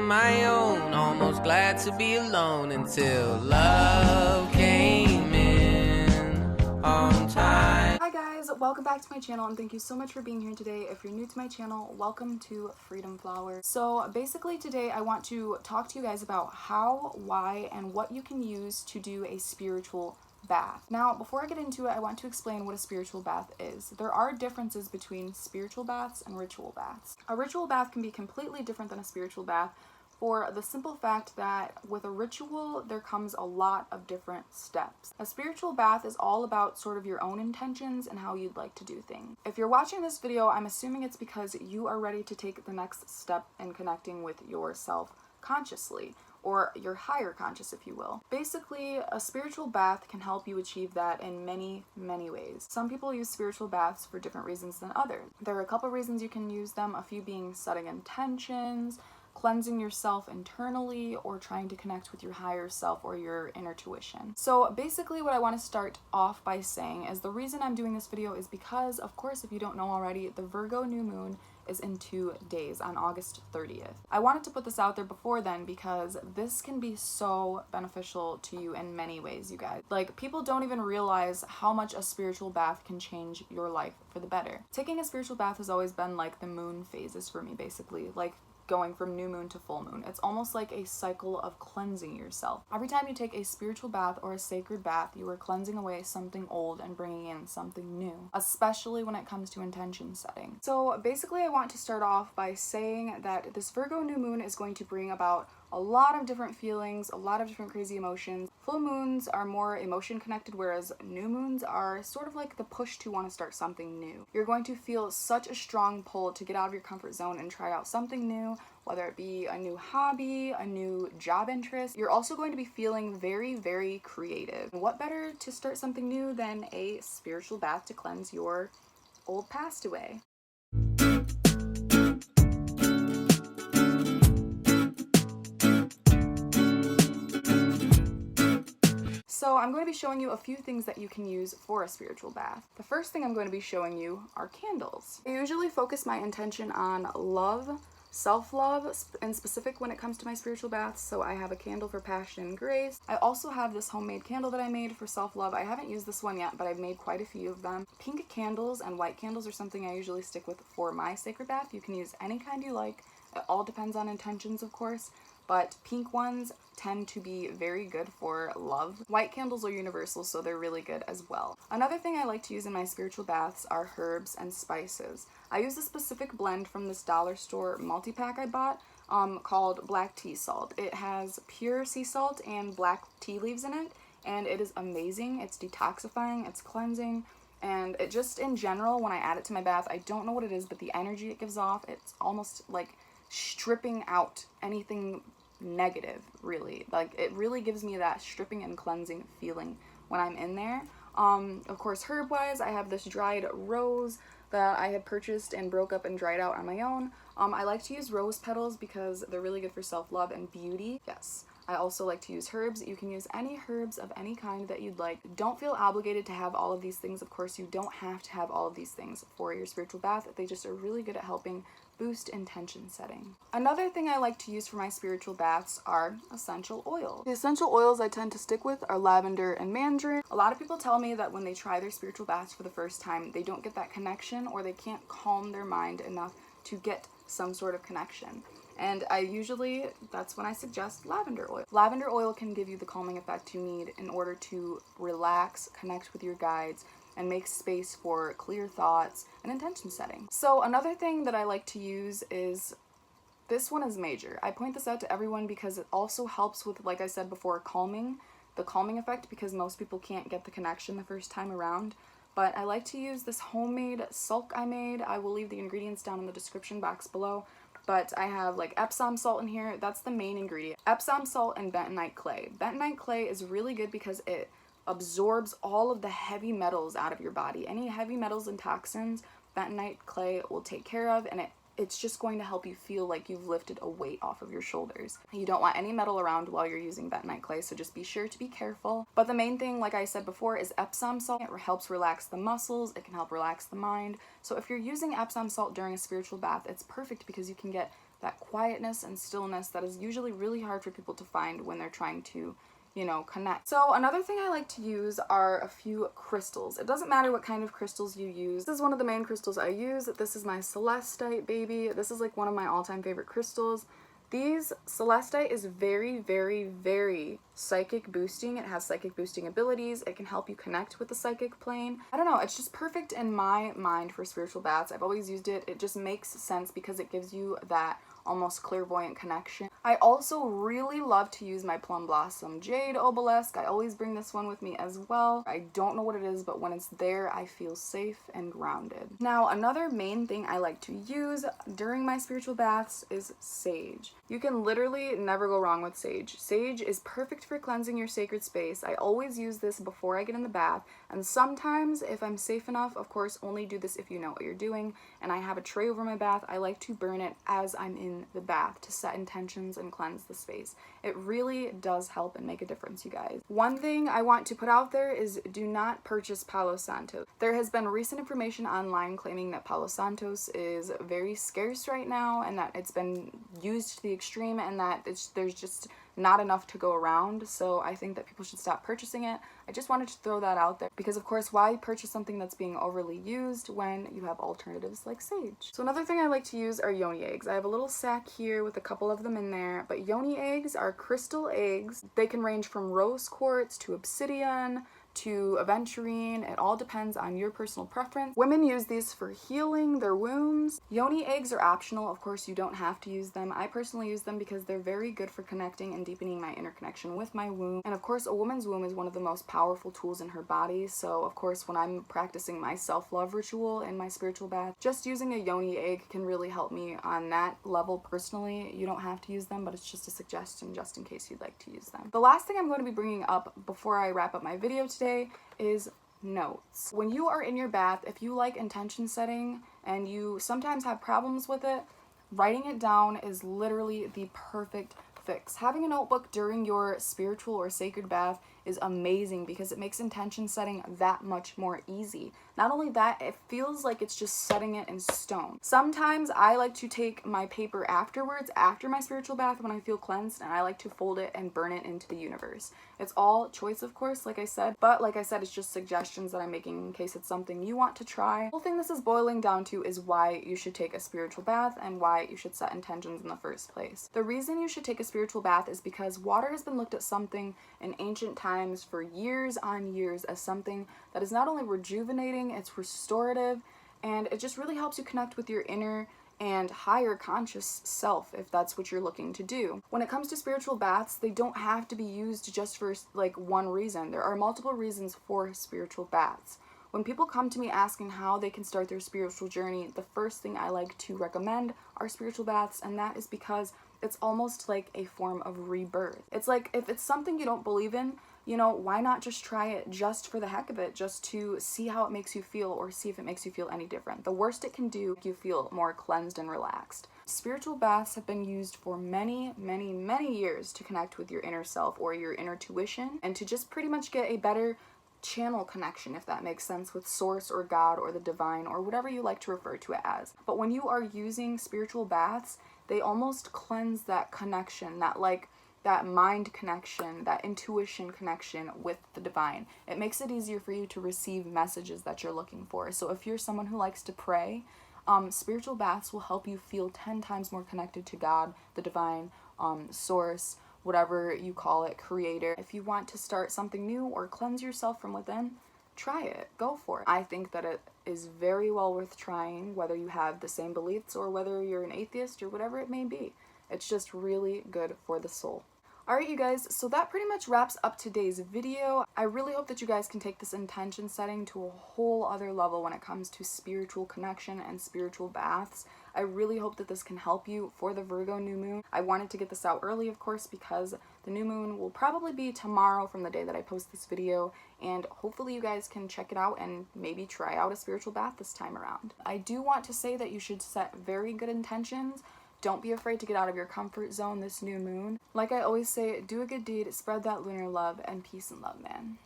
on my own, almost glad to be alone until love came in on time. Hi guys, welcome back to my channel and thank you so much for being here today. If you're new to my channel, welcome to Freedom Flower. So basically today I want to talk to you guys about how, why, and what you can use to do a spiritual bath. Now, before I get into it, I want to explain what a spiritual bath is. There are differences between spiritual baths and ritual baths. A ritual bath can be completely different than a spiritual bath for the simple fact that with a ritual, there comes a lot of different steps. A spiritual bath is all about sort of your own intentions and how you'd like to do things. If you're watching this video, I'm assuming it's because you are ready to take the next step in connecting with yourself consciously, or your higher conscious, if you will. Basically, a spiritual bath can help you achieve that in many, many ways. Some people use spiritual baths for different reasons than others. There are a couple reasons you can use them, a few being setting intentions, cleansing yourself internally, or trying to connect with your higher self or your inner tuition. So basically what I want to start off by saying is the reason I'm doing this video is because, of course, if you don't know already, the Virgo new moon is in 2 days on August 30th. I wanted to put this out there before then because this can be so beneficial to you in many ways, you guys. Like, people don't even realize how much a spiritual bath can change your life for the better. Taking a spiritual bath has always been like the moon phases for me, basically. Like, going from new moon to full moon. It's almost like a cycle of cleansing yourself. Every time you take a spiritual bath or a sacred bath, you are cleansing away something old and bringing in something new, especially when it comes to intention setting. So basically I want to start off by saying that this Virgo new moon is going to bring about a lot of different feelings, a lot of different crazy emotions. Full moons are more emotion connected, whereas new moons are sort of like the push to want to start something new. You're going to feel such a strong pull to get out of your comfort zone and try out something new, whether it be a new hobby, a new job interest. You're also going to be feeling very, very creative. What better to start something new than a spiritual bath to cleanse your old past away? So I'm going to be showing you a few things that you can use for a spiritual bath. The first thing I'm going to be showing you are candles. I usually focus my intention on love, self-love, in specific when it comes to my spiritual baths. So I have a candle for passion and grace. I also have this homemade candle that I made for self-love. I haven't used this one yet, but I've made quite a few of them. Pink candles and white candles are something I usually stick with for my sacred bath. You can use any kind you like. It all depends on intentions, of course, but pink ones tend to be very good for love. White candles are universal, so they're really good as well. Another thing I like to use in my spiritual baths are herbs and spices. I use a specific blend from this dollar store multi-pack I bought called black tea salt. It has pure sea salt and black tea leaves in it, and it is amazing. It's detoxifying, it's cleansing, and it just, in general, when I add it to my bath, I don't know what it is, but the energy it gives off, it's almost like stripping out anything negative, really. Like, it really gives me that stripping and cleansing feeling when I'm in there. Of course, herb wise, I have this dried rose that I had purchased and broke up and dried out on my own. I like to use rose petals because they're really good for self-love and beauty. Yes. I also like to use herbs. You can use any herbs of any kind that you'd like. Don't feel obligated to have all of these things. Of course, you don't have to have all of these things for your spiritual bath. They just are really good at helping boost intention setting. Another thing I like to use for my spiritual baths are essential oils. The essential oils I tend to stick with are lavender and mandarin. A lot of people tell me that when they try their spiritual baths for the first time, they don't get that connection, or they can't calm their mind enough to get some sort of connection. And that's when I suggest lavender oil. Lavender oil can give you the calming effect you need in order to relax, connect with your guides, and make space for clear thoughts and intention setting. So another thing that I like to use is, this one is major. I point this out to everyone because it also helps with, like I said before, the calming effect, because most people can't get the connection the first time around. But I like to use this homemade silk I made. I will leave the ingredients down in the description box below. But I have like Epsom salt in here. That's the main ingredient. Epsom salt and bentonite clay. Bentonite clay is really good because it absorbs all of the heavy metals out of your body. Any heavy metals and toxins, bentonite clay will take care of, and it's just going to help you feel like you've lifted a weight off of your shoulders. You don't want any metal around while you're using bentonite clay, so just be sure to be careful. But the main thing, like I said before, is Epsom salt. It helps relax the muscles, it can help relax the mind. So if you're using Epsom salt during a spiritual bath, it's perfect because you can get that quietness and stillness that is usually really hard for people to find when they're trying to, you know, connect. So another thing I like to use are a few crystals. It doesn't matter what kind of crystals you use. This is one of the main crystals I use. This is my Celestite baby. This is like one of my all-time favorite crystals. Celestite is very, very, very psychic boosting. It has psychic boosting abilities. It can help you connect with the psychic plane. I don't know, it's just perfect in my mind for spiritual baths. I've always used it. It just makes sense because it gives you that almost clairvoyant connection. I also really love to use my Plum Blossom Jade Obelisk. I always bring this one with me as well. I don't know what it is, but when it's there, I feel safe and grounded. Now, another main thing I like to use during my spiritual baths is sage. You can literally never go wrong with sage. Sage is perfect for cleansing your sacred space. I always use this before I get in the bath, and sometimes, if I'm safe enough, of course, only do this if you know what you're doing, and I have a tray over my bath, I like to burn it as I'm in the bath to set intentions and cleanse the space. It really does help and make a difference, you guys. One thing I want to put out there is do not purchase Palo Santo. There has been recent information online claiming that Palo Santos is very scarce right now and that it's been used to the extreme and that there's just not enough to go around, so I think that people should stop purchasing it. I just wanted to throw that out there because, of course, why purchase something that's being overly used when you have alternatives like sage? So another thing I like to use are yoni eggs. I have a little sack here with a couple of them in there, but yoni eggs are crystal eggs. They can range from rose quartz to obsidian to aventurine. It all depends on your personal preference. Women use these for healing their wounds. Yoni eggs are optional. Of course, you don't have to use them. I personally use them because they're very good for connecting and deepening my interconnection with my womb. And of course, a woman's womb is one of the most powerful tools in her body. So of course, when I'm practicing my self-love ritual in my spiritual bath, just using a yoni egg can really help me on that level personally. You don't have to use them, but it's just a suggestion just in case you'd like to use them. The last thing I'm going to be bringing up before I wrap up my video today is notes. When you are in your bath, if you like intention setting and you sometimes have problems with it, writing it down is literally the perfect fix. Having a notebook during your spiritual or sacred bath is amazing because it makes intention setting that much more easy. Not only that, it feels like it's just setting it in stone. Sometimes I like to take my paper afterwards, after my spiritual bath when I feel cleansed, and I like to fold it and burn it into the universe. It's all choice, of course, like I said, but like I said, it's just suggestions that I'm making in case it's something you want to try. The whole thing this is boiling down to is why you should take a spiritual bath and why you should set intentions in the first place. The reason you should take a spiritual bath is because water has been looked at something in ancient times for years on years as something that is not only rejuvenating, it's restorative, and it just really helps you connect with your inner and higher conscious self if that's what you're looking to do. When it comes to spiritual baths, they don't have to be used just for like one reason. There are multiple reasons for spiritual baths. When people come to me asking how they can start their spiritual journey, the first thing I like to recommend are spiritual baths, and that is because it's almost like a form of rebirth. It's like if it's something you don't believe in, you know, why not just try it just for the heck of it, just to see how it makes you feel or see if it makes you feel any different. The worst it can do, you feel more cleansed and relaxed. Spiritual baths have been used for many, many, many years to connect with your inner self or your inner tuition and to just pretty much get a better channel connection, if that makes sense, with source or God or the divine or whatever you like to refer to it as. But when you are using spiritual baths, they almost cleanse that connection, that mind connection, that intuition connection with the divine. It makes it easier for you to receive messages that you're looking for. So if you're someone who likes to pray, spiritual baths will help you feel 10 times more connected to God, the divine, source, whatever you call it, creator. If you want to start something new or cleanse yourself from within, try it. Go for it. I think that it is very well worth trying, whether you have the same beliefs or whether you're an atheist or whatever it may be. It's just really good for the soul. Alright, you guys, so that pretty much wraps up today's video. I really hope that you guys can take this intention setting to a whole other level when it comes to spiritual connection and spiritual baths. I really hope that this can help you for the Virgo new moon. I wanted to get this out early, of course, because the new moon will probably be tomorrow from the day that I post this video, and hopefully you guys can check it out and maybe try out a spiritual bath this time around. I do want to say that you should set very good intentions. Don't be afraid to get out of your comfort zone this new moon. Like I always say, do a good deed, spread that lunar love, and peace and love, man.